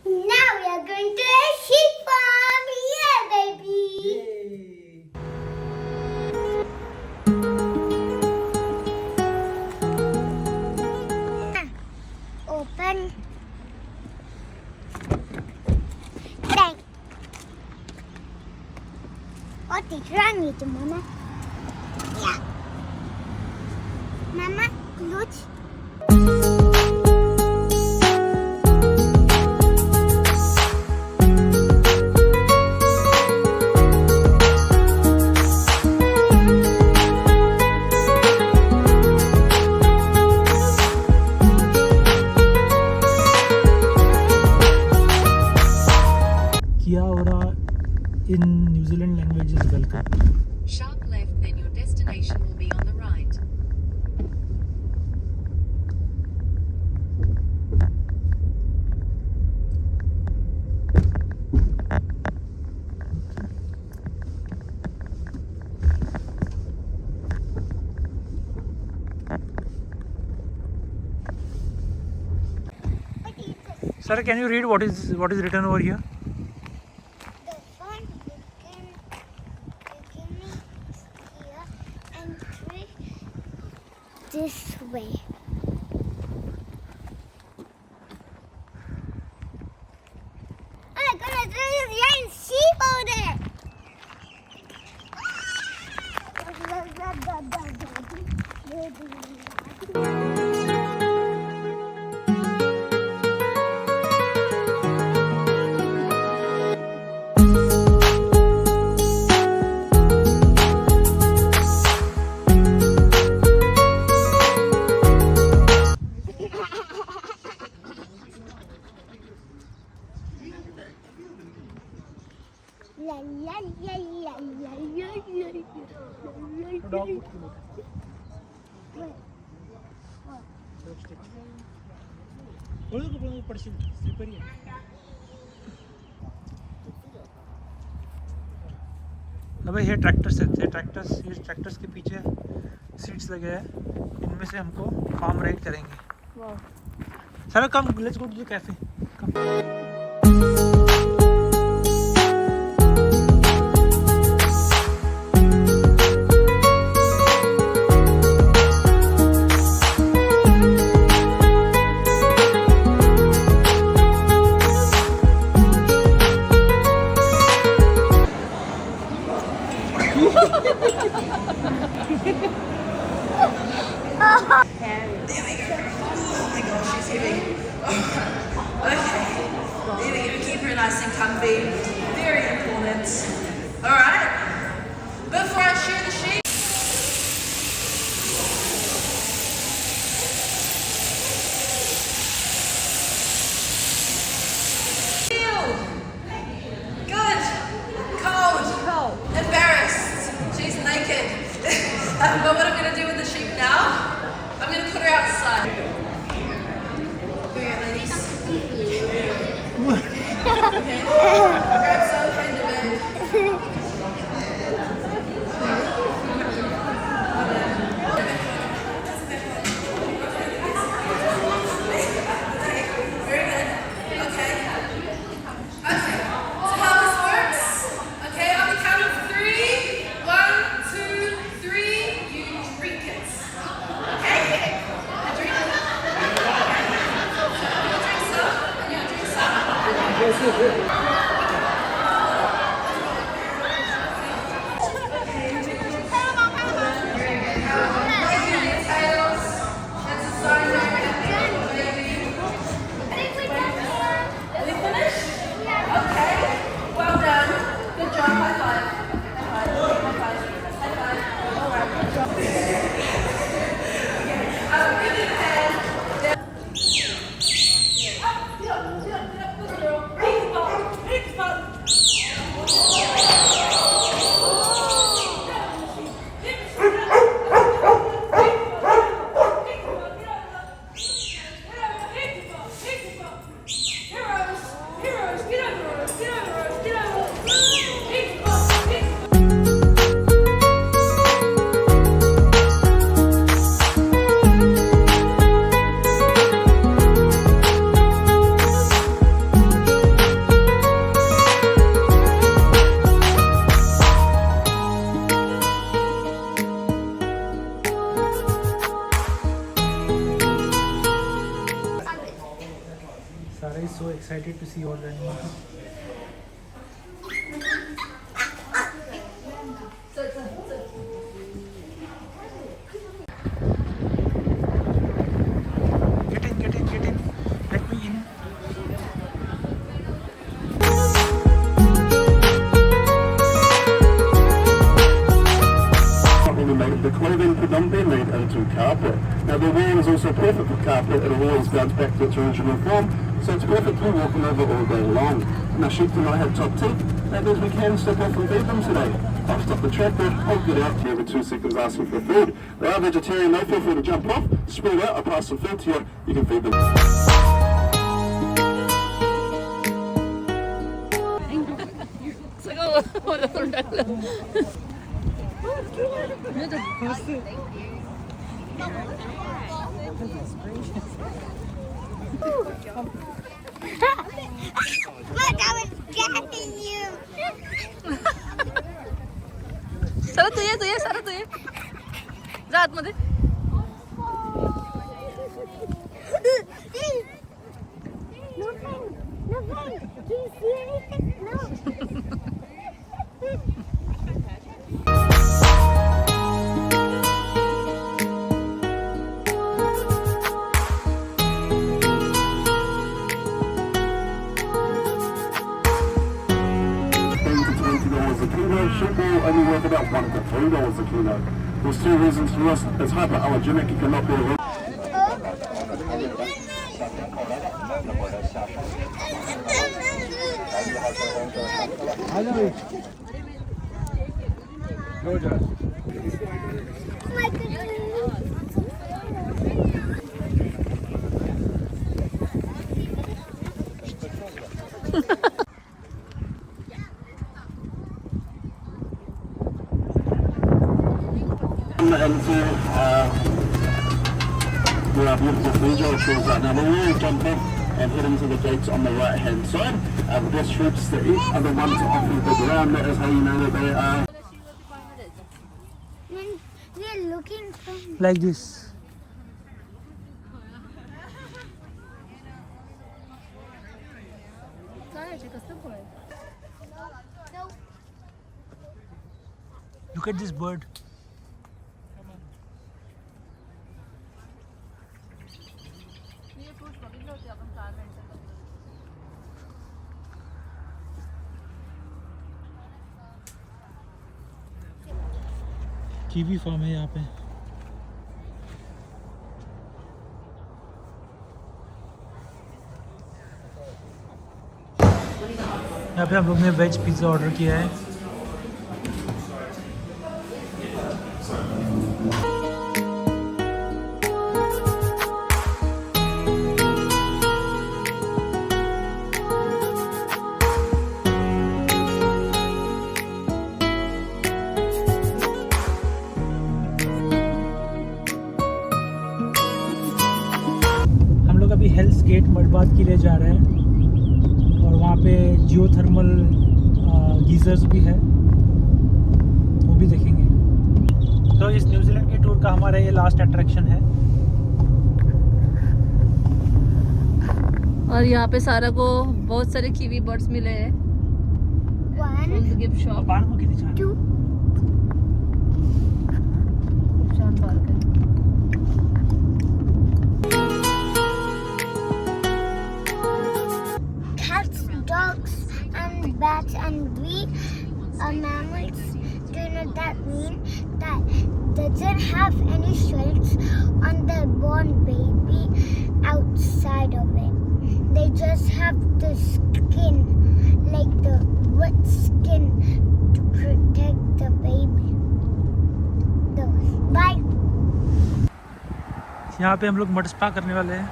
Now we are going to a sheep farm. Yeah, baby. Yay! Open. Bang. What is wrong with you, Mama? Yeah. Mama, look. Kia ora in New Zealand language is welcome. Sharp left, then your destination will be on the right. What is this? Sir, can you read what is written over here? The fun beginning here and three this way. Oh my goodness, there's a giant sheep over there. La la la la la la la. Dog. Sleeper ही है. अबे ये tractors है, ये tractors के पीछे seats लगे हैं. इनमें से हमको फार्म राइड करेंगे. Sir come, let's go to the cafe. Keep her nice and comfy. Very important. Alright? Before I shear the sheep. Feel. Good. Cold. Embarrassed. She's naked. But what I'm going to do with the sheep now, I'm going to put her outside. Bring it, ladies. Grab some kind of it. Very good. Okay. Okay. So how this works? Okay, on the count of 3. 1, 2, 3. You drink it. Okay? You drink it. You drink some. And you drink some. Sara is so excited to see all the animals. Get in. Let me in. The clothing predominantly made into carpet. Now the wool is also perfect for carpet. It always bounce back to its original form, so it's perfect for walking over all day long. Now sheep do not have top teeth. That means we can step off and feed them today. I'll stop the tractor, I'll get out every 2 seconds asking for food. They are vegetarian, they feel free to jump off, spread out, I'll pass some food to you, you can feed them. Look, I was getting you. Sir तू ये जा आतमध्ये. Nothing. Do you see anything? No. $10 to $20 a kilo. Sheep wool only worth about $1 to $3 a kilo. There's 2 reasons for this. It's hypoallergenic, you cannot be a My goodness. into where our beautiful Fiji shores are. Now we'll really jump in and head into the gates on the right hand side. The best fruits to eat are the ones off of the ground. That is how you know that they are. When we're looking from Like this. Look at this bird. Kiwi farm है यहाँ पे. यहाँ पे हम लोग ने veg pizza order किया है. अभी हेल्स गेट मडबाद के लिए जा रहे हैं और वहाँ पे जियोथर्मल गीजर्स भी है, वो भी देखेंगे. तो इस न्यूजीलैंड के टूर का हमारा ये लास्ट अट्रैक्शन है. और यहाँ पे सारा को बहुत सारे कीवी बर्ड्स मिले हैं. 1, गिफ्ट शॉप 2. खूब शानदार है. Cats, dogs, and bats, and we are mammals. Do you know that mean? That doesn't have any shells on the born baby outside of it. They just have the skin, like the wet skin, to protect the baby. Bye. यहाँ पे हम लोग mud spa करने वाले हैं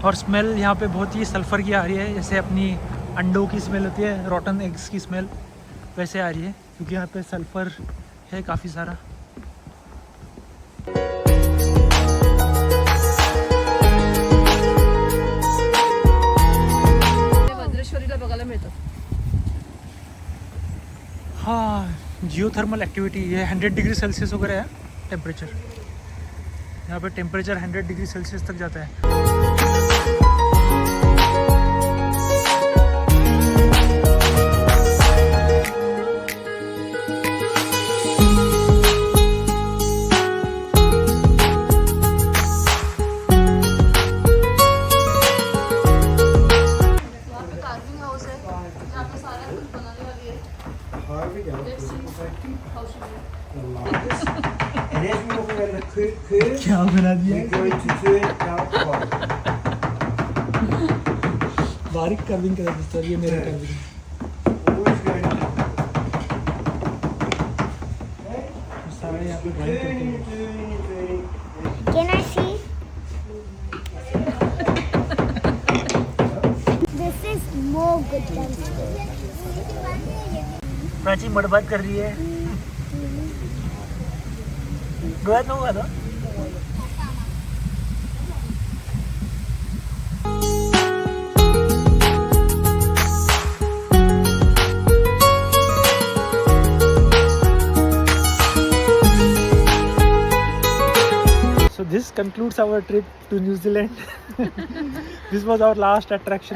और smell यहाँ पे बहुत ही सल्फ़र की आ रही है, जैसे अपनी अंडों की स्मेल होती है, रॉटन एग्स की स्मेल वैसे आ रही है, क्योंकि यहाँ पे सल्फ़र है काफ़ी सारा. वज्रेश्वरीला बघायला मिळतं. हाँ, जियोथर्मल एक्टिविटी. ये 100 डिग्री सेल्सियस वगैरह है टेम्परेचर. यहाँ पे टेम्परेचर 100 डिग्री सेल्सियस तक जाता है. And as we walk around the curve, क्या बना दिया we're going to turn our right. बारीक कर्विंग कर दी सर, ये मेरा कर्विंग Always going to सारे यहाँ पे ड्राइव करते हैं। turning. Can I see? This is more good than school. Prachi मड़बात कर रही है। गोवा में हुआ था। So this concludes our trip to New Zealand. This was our last attraction.